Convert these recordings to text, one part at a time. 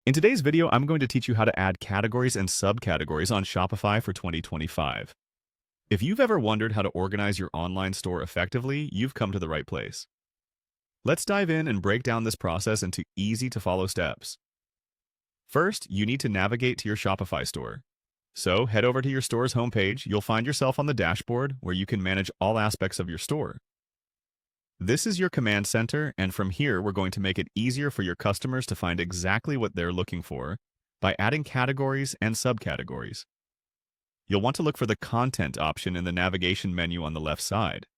In today's video, I'm going to teach you how to add categories and subcategories on Shopify for 2025. If you've ever wondered how to organize your online store effectively, you've come to the right place. Let's dive in and break down this process into easy-to-follow steps. First, you need to navigate to your Shopify store. So, head over to your store's homepage. You'll find yourself on the dashboard where you can manage all aspects of your store. This is your command center, and from here, we're going to make it easier for your customers to find exactly what they're looking for by adding categories and subcategories. You'll want to look for the Content option in the navigation menu on the left side.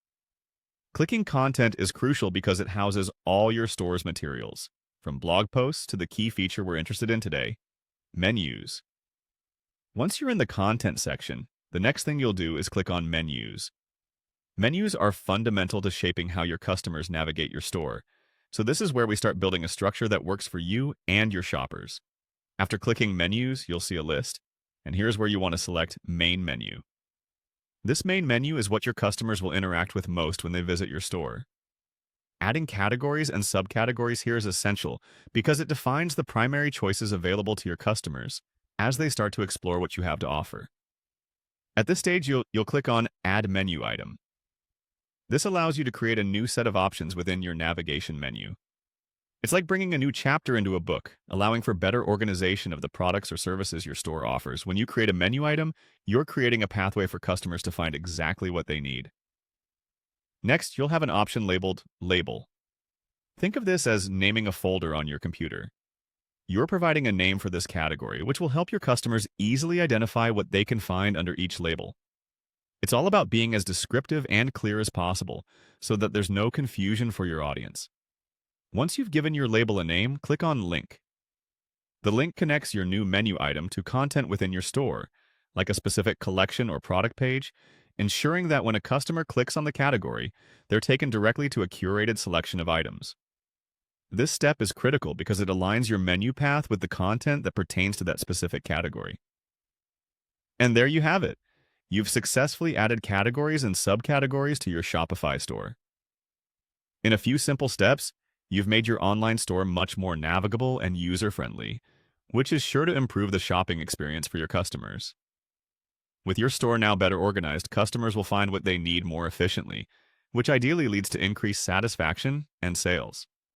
Clicking Content is crucial because it houses all your store's materials, from blog posts to the key feature we're interested in today, menus. Once you're in the Content section, the next thing you'll do is click on Menus. Menus are fundamental to shaping how your customers navigate your store, so this is where we start building a structure that works for you and your shoppers. After clicking Menus, you'll see a list, and here's where you want to select Main Menu. This main menu is what your customers will interact with most when they visit your store. Adding categories and subcategories here is essential because it defines the primary choices available to your customers as they start to explore what you have to offer. At this stage, you'll click on Add Menu Item. This allows you to create a new set of options within your navigation menu. It's like bringing a new chapter into a book, allowing for better organization of the products or services your store offers. When you create a menu item, you're creating a pathway for customers to find exactly what they need. Next, you'll have an option labeled Label. Think of this as naming a folder on your computer. You're providing a name for this category, which will help your customers easily identify what they can find under each label. It's all about being as descriptive and clear as possible so that there's no confusion for your audience. Once you've given your label a name, click on Link. The link connects your new menu item to content within your store, like a specific collection or product page, ensuring that when a customer clicks on the category, they're taken directly to a curated selection of items. This step is critical because it aligns your menu path with the content that pertains to that specific category. And there you have it. You've successfully added categories and subcategories to your Shopify store. In a few simple steps, you've made your online store much more navigable and user-friendly, which is sure to improve the shopping experience for your customers. With your store now better organized, customers will find what they need more efficiently, which ideally leads to increased satisfaction and sales.